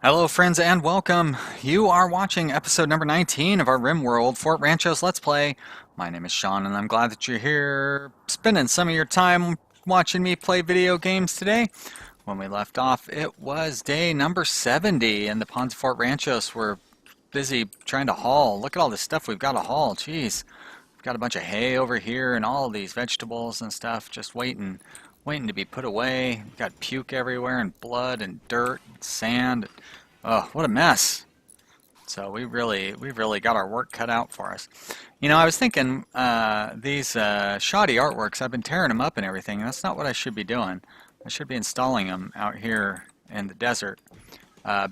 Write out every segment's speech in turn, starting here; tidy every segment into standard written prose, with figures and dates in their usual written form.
Hello, friends, and welcome. You are watching episode number 19 of our Rimworld Fort Ranchos Let's Play. My name is Sean, and I'm glad that you're here spending some of your time watching me play video games today. When we left off, it was day number 70, and the Ponds of Fort Ranchos were busy trying to haul. Look at all this stuff we've got to haul. Jeez. We've got a bunch of hay over here and all these vegetables and stuff just waiting to be put away. We've got puke everywhere and blood and dirt and sand. Oh, what a mess. So we've really got our work cut out for us. You know, I was thinking these shoddy artworks, I've been tearing them up and everything, and that's not what I should be doing. I should be installing them out here in the desert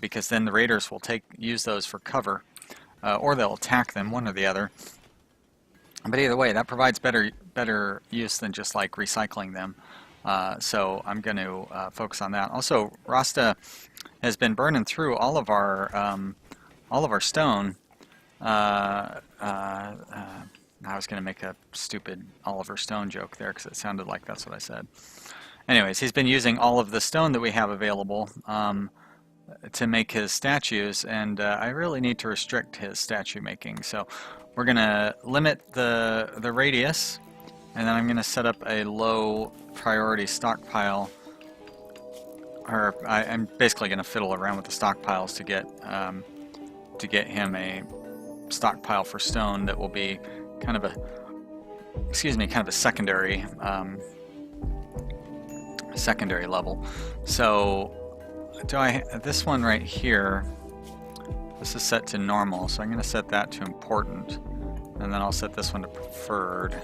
because then the raiders will use those for cover or they'll attack them, one or the other. But either way, that provides better use than just like recycling them. So I'm going to focus on that. Also, Rasta has been burning through all of our stone. I was going to make a stupid Oliver Stone joke there because it sounded like that's what I said. Anyways, he's been using all of the stone that we have available to make his statues, and I really need to restrict his statue making. So we're going to limit the radius, and then I'm going to set up a low priority stockpile. Or I'm basically going to fiddle around with the stockpiles to get him a stockpile for stone that will be kind of a secondary level. So this one right here, this is set to normal, so I'm going to set that to important, and then I'll set this one to preferred,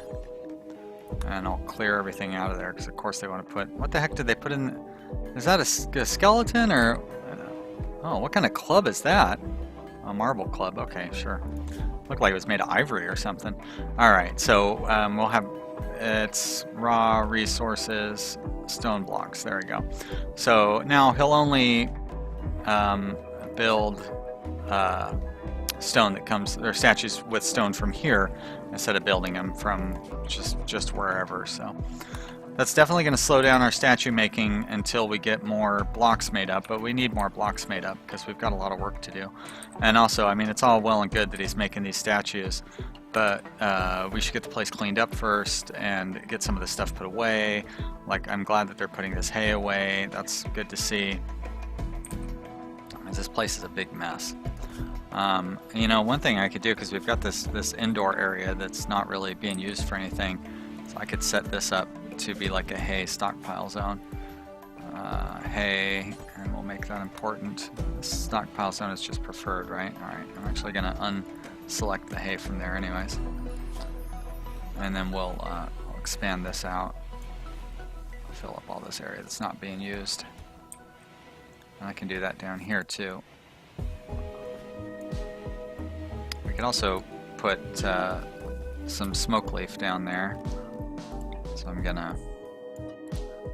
and I'll clear everything out of there because of course they want to put, what the heck did they put in? Is that a skeleton or, oh, what kind of club is that? A marble club, okay, sure. Looked like it was made of ivory or something. Alright, so we'll have, it's raw resources, stone blocks, there we go. So now he'll only build stone that comes, or statues with stone from here instead of building them from just wherever, so. That's definitely going to slow down our statue making until we get more blocks made up, but we need more blocks made up because we've got a lot of work to do. And also, I mean, it's all well and good that he's making these statues, but we should get the place cleaned up first and get some of the stuff put away. Like, I'm glad that they're putting this hay away. That's good to see. This place is a big mess. You know, one thing I could do, because we've got this indoor area that's not really being used for anything, so I could set this up to be like a hay stockpile zone. Hay, and we'll make that important. The stockpile zone is just preferred, right? Alright, I'm actually going to unselect the hay from there anyways. And then we'll expand this out. Fill up all this area that's not being used. And I can do that down here too. We can also put some smoke leaf down there. So I'm gonna,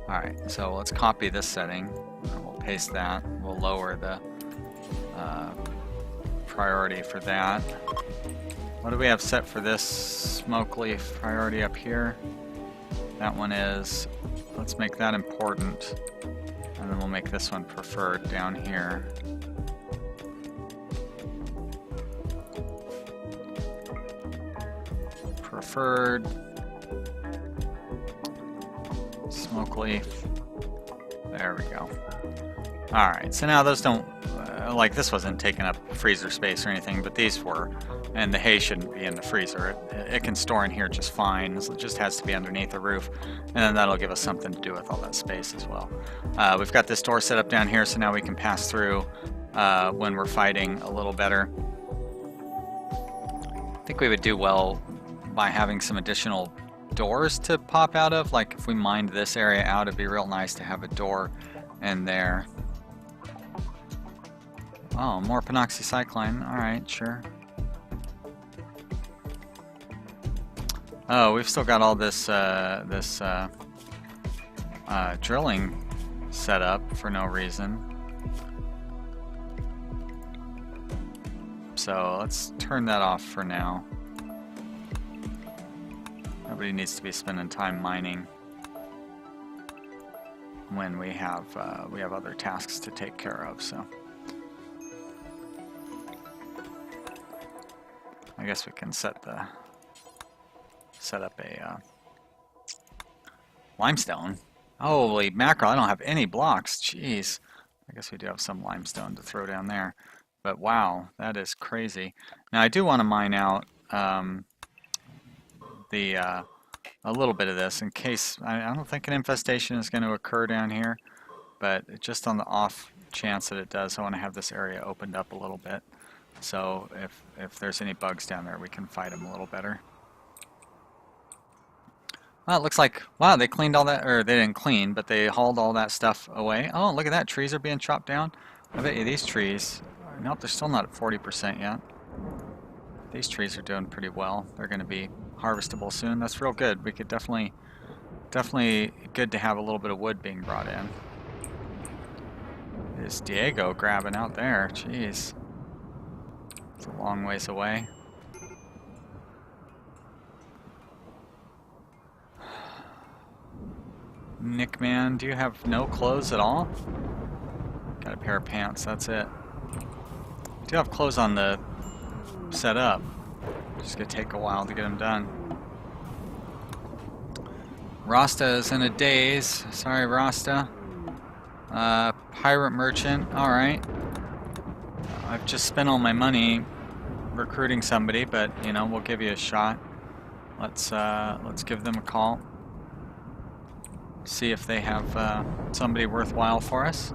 alright, so let's copy this setting, and we'll paste that, we'll lower the priority for that. What do we have set for this smoke leaf priority up here? That one is, let's make that important, and then we'll make this one preferred down here. Preferred. Smoke leaf. There we go. Alright, so now those don't, like this wasn't taking up freezer space or anything, but these were, and the hay shouldn't be in the freezer. It can store in here just fine, it just has to be underneath the roof, and then that'll give us something to do with all that space as well. We've got this door set up down here, so now we can pass through when we're fighting a little better. I think we would do well by having some additional doors to pop out of. Like if we mined this area out, it'd be real nice to have a door in there. Oh, more penoxycycline. Alright, sure. Oh, we've still got all this drilling set up for no reason. So let's turn that off for now. Nobody needs to be spending time mining when we have other tasks to take care of. So I guess we can set up a limestone. Holy mackerel, I don't have any blocks. Jeez. I guess we do have some limestone to throw down there. But wow, that is crazy. Now I do want to mine out a little bit of this in case, I don't think an infestation is going to occur down here, but just on the off chance that it does, I want to have this area opened up a little bit. So if there's any bugs down there, we can fight them a little better. Well, it looks like, wow, they cleaned all that, or they didn't clean, but they hauled all that stuff away. Oh, look at that, trees are being chopped down. I bet you these trees, nope, they're still not at 40% yet. These trees are doing pretty well. They're going to be harvestable soon. That's real good. We could definitely good to have a little bit of wood being brought in. Is Diego grabbing out there? Jeez. It's a long ways away. Nick man, do you have no clothes at all? Got a pair of pants, that's it. Do have clothes on the set up. Just gonna take a while to get them done. Rasta is in a daze. Sorry, Rasta. Pirate merchant. All right. I've just spent all my money recruiting somebody, but you know, we'll give you a shot. Let's give them a call. See if they have somebody worthwhile for us.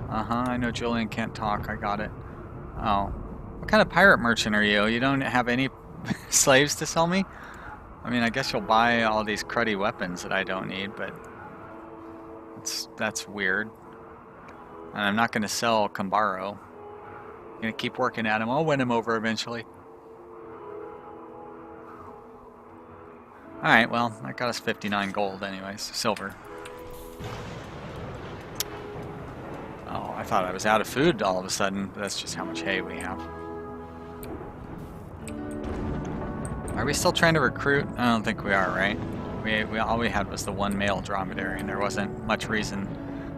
I know Julian can't talk. I got it. Oh, what kind of pirate merchant are you? You don't have any slaves to sell me? I mean, I guess you'll buy all these cruddy weapons that I don't need, but that's weird. And I'm not going to sell Kambaro. I'm going to keep working at him. I'll win him over eventually. Alright, well, that got us 59 gold anyways. Silver. Oh, I thought I was out of food all of a sudden, but that's just how much hay we have. Are we still trying to recruit? I don't think we are, right? All we had was the one male dromedary, and there wasn't much reason.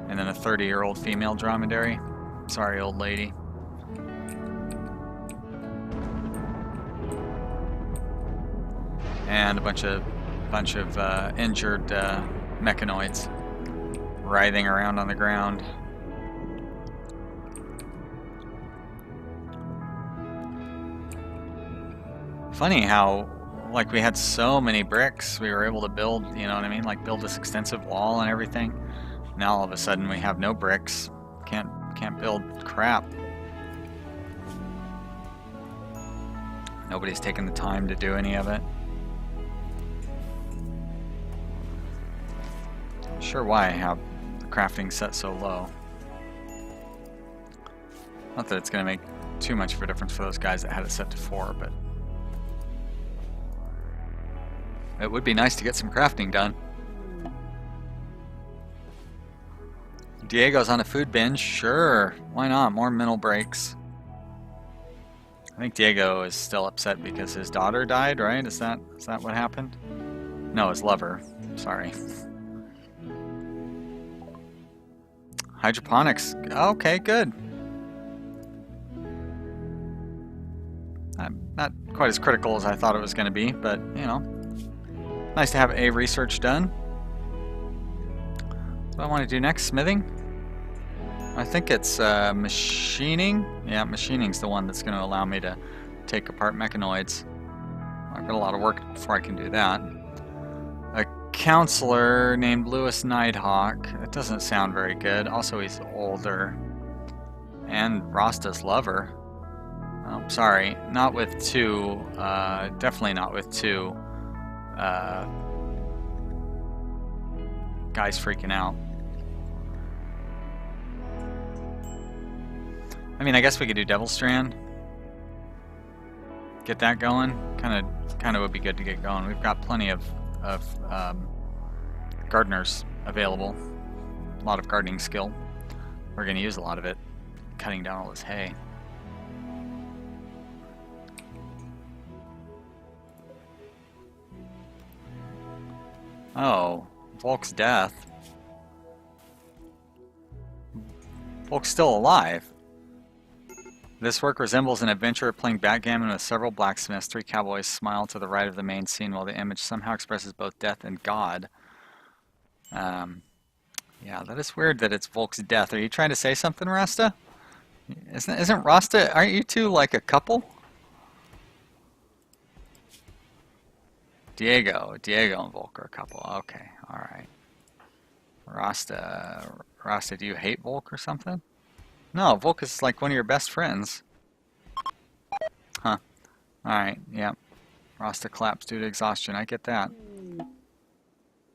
And then a 30-year-old female dromedary. Sorry, old lady. And a bunch of injured mechanoids writhing around on the ground. Funny how, like, we had so many bricks, we were able to build, you know what I mean, like build this extensive wall and everything. Now all of a sudden we have no bricks, can't build crap. Nobody's taken the time to do any of it. Not sure why I have the crafting set so low. Not that it's going to make too much of a difference for those guys that had it set to 4, but it would be nice to get some crafting done. Diego's on a food binge. Sure, why not? More mental breaks. I think Diego is still upset because his daughter died, right? Is that what happened? No, his lover. Sorry. Hydroponics. Okay, good. Not quite as critical as I thought it was going to be, but, you know. Nice to have A research done. What do I want to do next? Smithing? I think it's machining. Yeah, machining's the one that's going to allow me to take apart mechanoids. I've got a lot of work before I can do that. A counselor named Lewis Nighthawk. It doesn't sound very good. Also, he's older. And Rasta's lover. Oh, sorry. Not with two. Definitely not with two. Guys freaking out. I mean, I guess we could do Devil Strand. Get that going. Kind of would be good to get going. We've got plenty of gardeners available. A lot of gardening skill. We're going to use a lot of it cutting down all this hay. Oh, Volk's death. Volk's still alive. This work resembles an adventurer playing backgammon with several blacksmiths. 3 cowboys smile to the right of the main scene while the image somehow expresses both death and God. Yeah, that is weird that it's Volk's death. Are you trying to say something, Rasta? Isn't Rasta, aren't you two like a couple? Diego and Volk are a couple. Okay, alright. Rasta, do you hate Volk or something? No, Volk is like one of your best friends. Huh. Alright, yeah. Rasta collapsed due to exhaustion. I get that.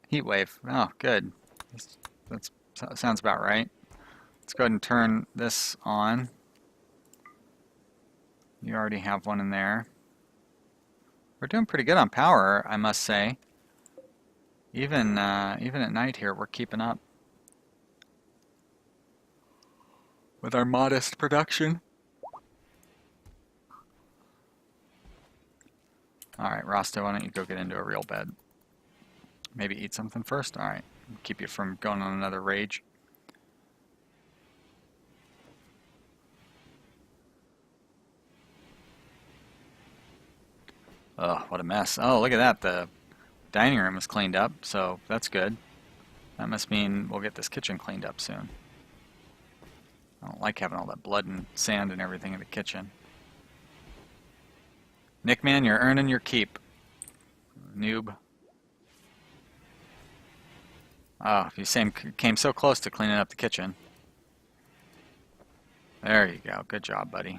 Heat wave. Oh, good. That sounds about right. Let's go ahead and turn this on. You already have one in there. We're doing pretty good on power, I must say. Even at night here, we're keeping up with our modest production. Alright, Rasta, why don't you go get into a real bed? Maybe eat something first? Alright, keep you from going on another rage. Oh, what a mess. Oh, look at that. The dining room is cleaned up, so that's good. That must mean we'll get this kitchen cleaned up soon. I don't like having all that blood and sand and everything in the kitchen. Nickman, you're earning your keep. Noob. Oh, you came so close to cleaning up the kitchen. There you go. Good job, buddy.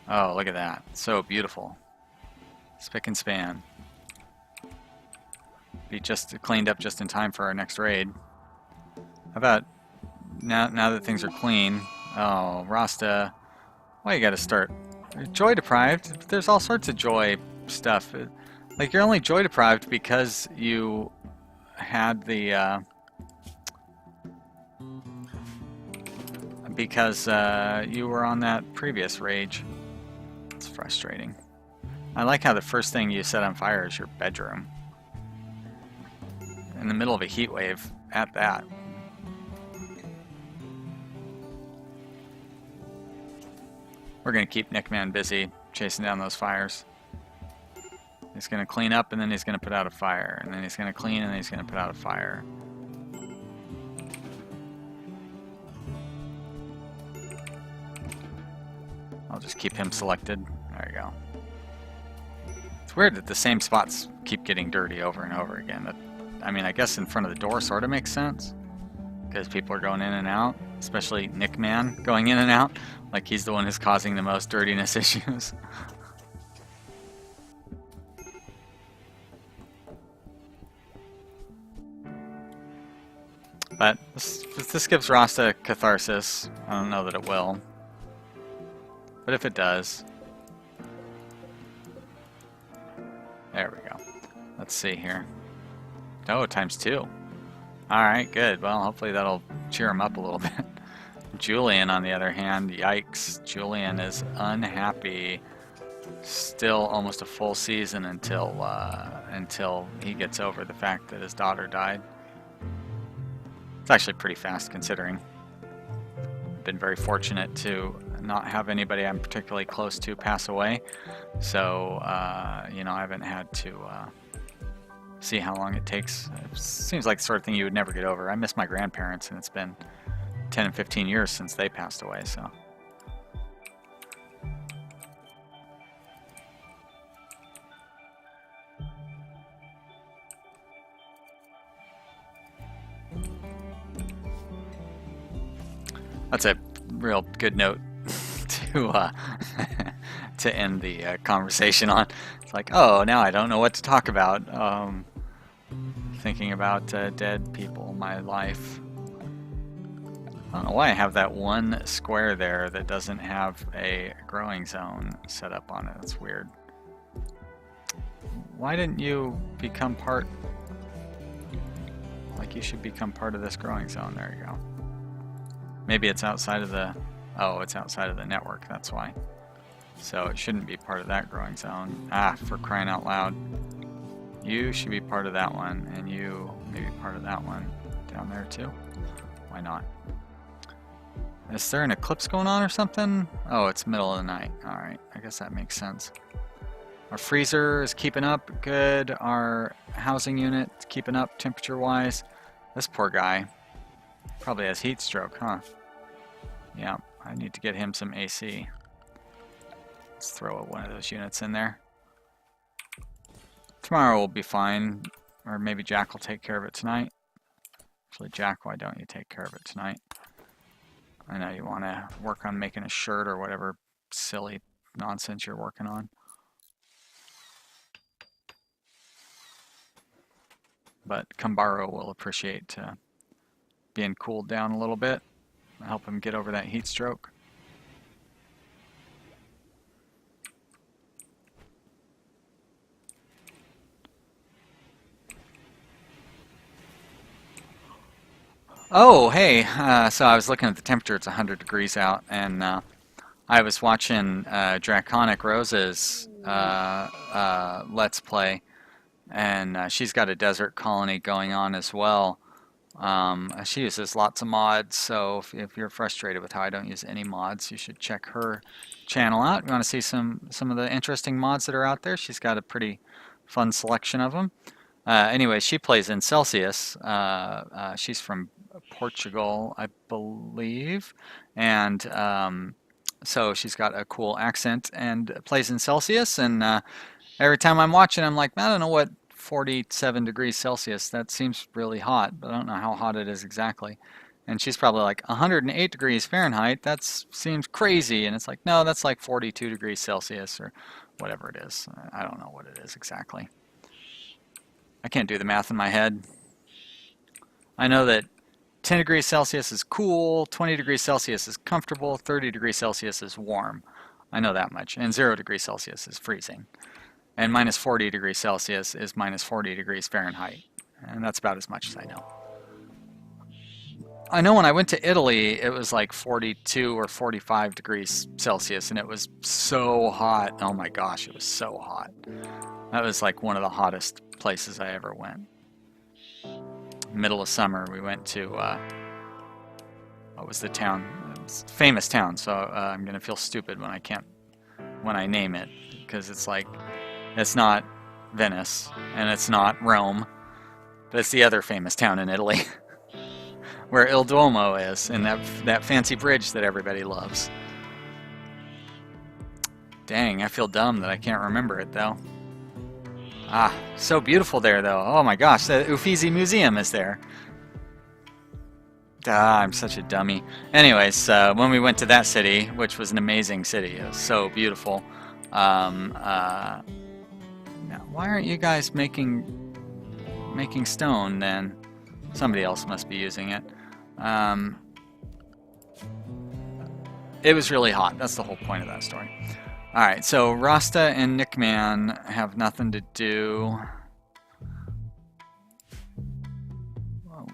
Oh, look at that. So beautiful. Spick and span. Be just cleaned up just in time for our next raid. How about now that things are clean? Oh, Rasta. Why you gotta start? Joy deprived? There's all sorts of joy stuff. Like, you're only joy deprived because you had the you were on that previous rage. It's frustrating. I like how the first thing you set on fire is your bedroom. In the middle of a heat wave at that. We're gonna keep Nickman busy chasing down those fires. He's gonna clean up and then he's gonna put out a fire. And then he's gonna clean and then he's gonna put out a fire. I'll just keep him selected. There you go. It's weird that the same spots keep getting dirty over and over again. I mean, I guess in front of the door sort of makes sense. Because people are going in and out. Especially Nickman going in and out. Like he's the one who's causing the most dirtiness issues. But this gives Rasta catharsis. I don't know that it will. But if it does... There we go. Let's see here. Oh, ×2. Alright, good. Well, hopefully that'll cheer him up a little bit. Julian, on the other hand, yikes. Julian is unhappy. Still almost a full season until he gets over the fact that his daughter died. It's actually pretty fast considering. I've been very fortunate to not have anybody I'm particularly close to pass away. So, you know, I haven't had to see how long it takes. It seems like the sort of thing you would never get over. I miss my grandparents, and it's been 10 and 15 years since they passed away, so. That's a real good note to to end the conversation on. It's like, oh, now I don't know what to talk about. Thinking about dead people in my life. I don't know why I have that one square there that doesn't have a growing zone set up on it. That's weird. Why didn't you become part... Like, you should become part of this growing zone. There you go. Maybe it's outside of the... Oh, it's outside of the network, that's why. So it shouldn't be part of that growing zone. Ah, for crying out loud. You should be part of that one, and you may be part of that one down there too. Why not? Is there an eclipse going on or something? Oh, it's middle of the night. Alright, I guess that makes sense. Our freezer is keeping up good. Our housing unit is keeping up temperature-wise. This poor guy probably has heat stroke, huh? Yeah, I need to get him some AC. Let's throw one of those units in there. Tomorrow will be fine, or maybe Jack will take care of it tonight. Actually, Jack, why don't you take care of it tonight? I know you want to work on making a shirt or whatever silly nonsense you're working on. But Kambaro will appreciate being cooled down a little bit. Help him get over that heat stroke. Oh, hey, so I was looking at the temperature, it's 100 degrees out, and I was watching Draconic Rose's Let's Play, and she's got a desert colony going on as well. She uses lots of mods, so if you're frustrated with how I don't use any mods, you should check her channel out. You want to see some of the interesting mods that are out there? She's got a pretty fun selection of them. Anyway, she plays in Celsius. She's from Portugal, I believe, and so she's got a cool accent and plays in Celsius. And every time I'm watching, I'm like, I don't know what 47 degrees Celsius. That seems really hot, but I don't know how hot it is exactly. And she's probably like 108 degrees Fahrenheit. That seems crazy. And it's like, no, that's like 42 degrees Celsius or whatever it is. I don't know what it is exactly. I can't do the math in my head. I know that 10 degrees Celsius is cool, 20 degrees Celsius is comfortable, 30 degrees Celsius is warm. I know that much. And 0 degrees Celsius is freezing. And minus 40 degrees Celsius is minus 40 degrees Fahrenheit. And that's about as much as I know. I know when I went to Italy, it was like 42 or 45 degrees Celsius, and it was so hot. Oh my gosh, it was so hot. That was like one of the hottest places I ever went. Middle of summer, we went to, what was the town? It's a famous town, so I'm going to feel stupid when I name it, because it's like, it's not Venice, and it's not Rome, but it's the other famous town in Italy, where Il Duomo is, and that fancy bridge that everybody loves. Dang, I feel dumb that I can't remember it, though. Ah, so beautiful there, though. Oh my gosh, the Uffizi Museum is there. Ah, I'm such a dummy. Anyways, when we went to that city, which was an amazing city, it was so beautiful. Now, why aren't you guys making stone then? Somebody else must be using it. It was really hot. That's the whole point of that story. Alright, so Rasta and Nickman have nothing to do.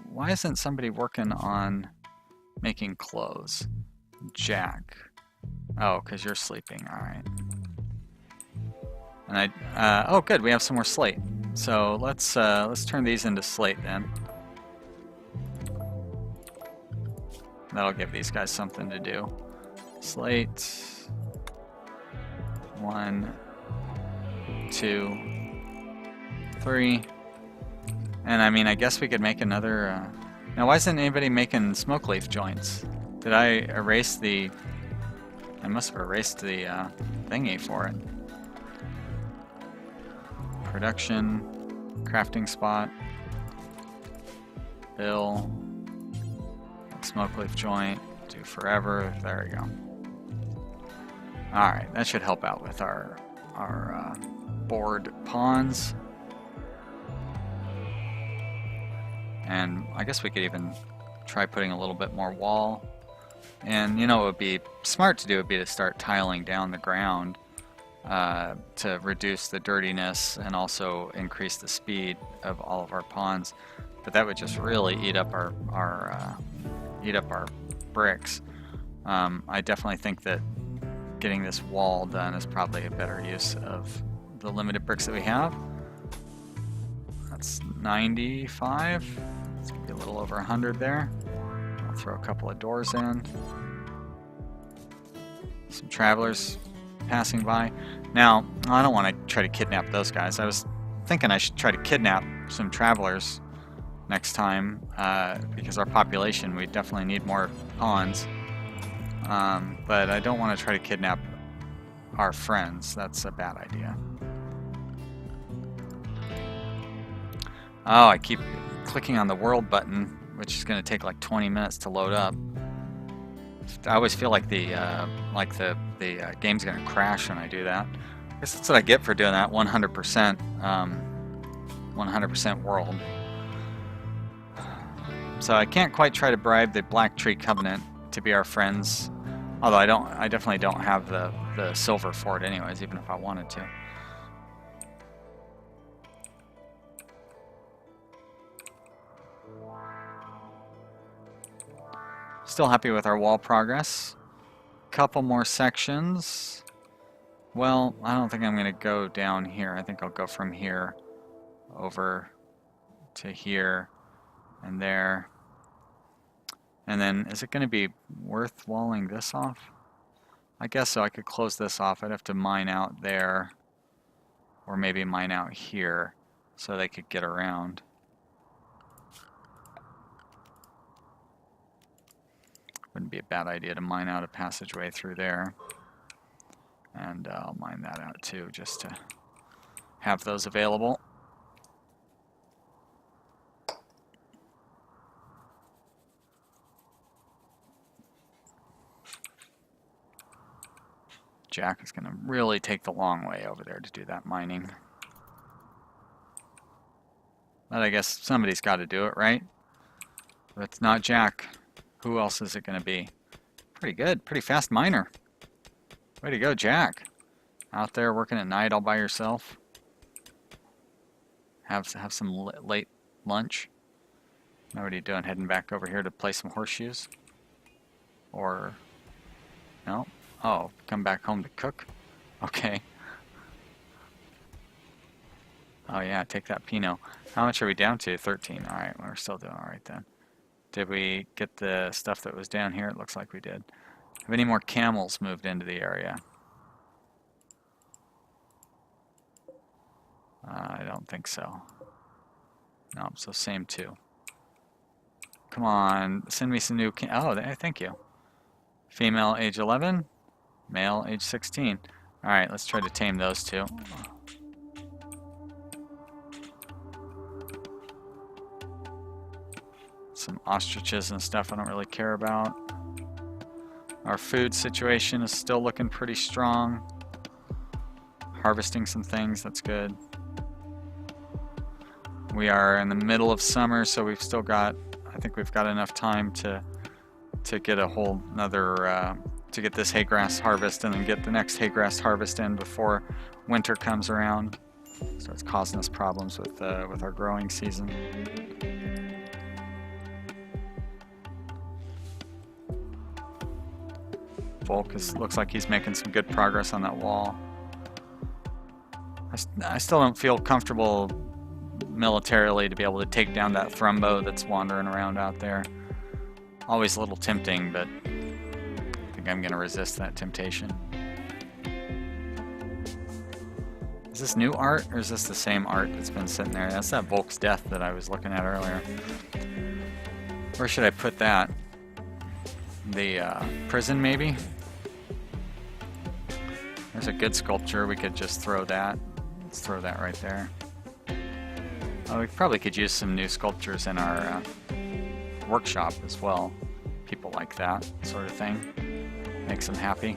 Why isn't somebody working on making clothes? Jack. Oh, because you're sleeping. Alright. And oh good, we have some more slate. So let's turn these into slate then. That'll give these guys something to do. Slate. 1, 2, 3. And I mean, I guess we could make another... Now, why isn't anybody making smoke leaf joints? Did I erase the... I must have erased the thingy for it. Production, crafting spot, bill, smoke leaf joint, do forever, there we go. Alright, that should help out with our board pawns. And I guess we could even try putting a little bit more wall. And you know what would be smart to do would be to start tiling down the ground to reduce the dirtiness and also increase the speed of all of our pawns. But that would just really eat up our bricks. I definitely think that getting this wall done is probably a better use of the limited bricks that we have. That's 95. It's gonna be a little over 100 there. I'll throw a couple of doors in. Some travelers passing by. Now, I don't want to try to kidnap those guys. I was thinking I should try to kidnap some travelers next time, because our population, we definitely need more pawns. But I don't want to try to kidnap our friends. That's a bad idea. Oh, I keep clicking on the world button, which is going to take like 20 minutes to load up. I always feel like the game's going to crash when I do that. I guess that's what I get for doing that 100% 100% world. So I can't quite try to bribe the Black Tree Covenant to be our friends. Although I definitely don't have the silver for it anyways, even if I wanted to. Still happy with our wall progress. Couple more sections. Well, I don't think I'm going to go down here. I think I'll go from here over to here and there. And then, is it going to be worth walling this off? I guess so. I could close this off. I'd have to mine out there, or maybe mine out here so they could get around. Wouldn't be a bad idea to mine out a passageway through there. And I'll mine that out too, just to have those available. Jack is going to really take the long way over there to do that mining. But I guess somebody's got to do it, right? If it's not Jack, who else is it going to be? Pretty good, pretty fast miner. Way to go, Jack. Out there working at night all by yourself. Have some late lunch. Now what are you doing? Heading back over here to play some horseshoes? Or no? Oh, come back home to cook? Okay. Oh yeah, take that Pinot. How much are we down to? 13. Alright, we're still doing alright then. Did we get the stuff that was down here? It looks like we did. Have any more camels moved into the area? I don't think so. No, so same two. Come on, send me some new thank you. Female age 11, male age 16. Alright, let's try to tame those two. Some ostriches and stuff I don't really care about. Our food situation is still looking pretty strong. Harvesting some things, that's good. We are in the middle of summer, so we've still got, I think we've got enough time to get a whole another, to get this haygrass harvest and then get the next haygrass harvest in before winter comes around. So it's causing us problems with our growing season. Volk looks like he's making some good progress on that wall. I still don't feel comfortable militarily to be able to take down that Thrumbo that's wandering around out there. Always a little tempting, but I think I'm going to resist that temptation. Is this new art, or is this the same art that's been sitting there? That's that Volk's death that I was looking at earlier. Where should I put that? The prison, maybe? There's a good sculpture. We could just throw that. Let's throw that right there. Oh, we probably could use some new sculptures in our workshop as well. People like that sort of thing. Makes them happy.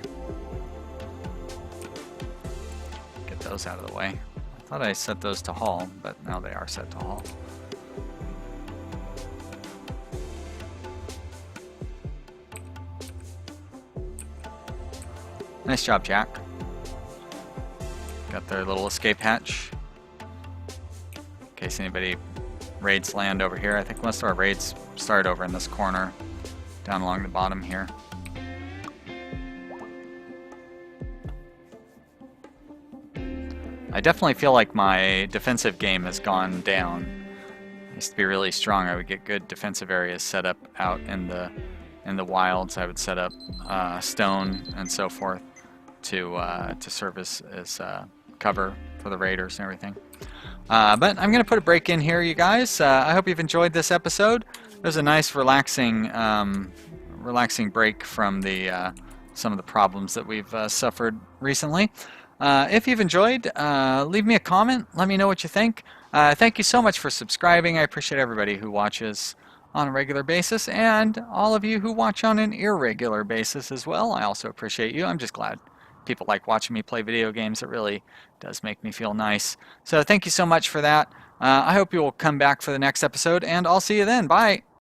Get those out of the way. I thought I set those to haul, but now they are set to haul. Nice job, Jack. Got their little escape hatch. In case anybody raids land over here. I think most of our raids start over in this corner, down along the bottom here. I definitely feel like my defensive game has gone down. I used to be really strong. I would get good defensive areas set up out in in the wilds, I would set up stone and so forth to serve as cover for the raiders and everything. But I'm going to put a break in here, you guys. I hope you've enjoyed this episode. It was a nice, relaxing break from the some of the problems that we've suffered recently. If you've enjoyed, leave me a comment. Let me know what you think. Thank you so much for subscribing. I appreciate everybody who watches on a regular basis, and all of you who watch on an irregular basis as well. I also appreciate you. I'm just glad people like watching me play video games. It really does make me feel nice. So thank you so much for that. I hope you will come back for the next episode, and I'll see you then. Bye.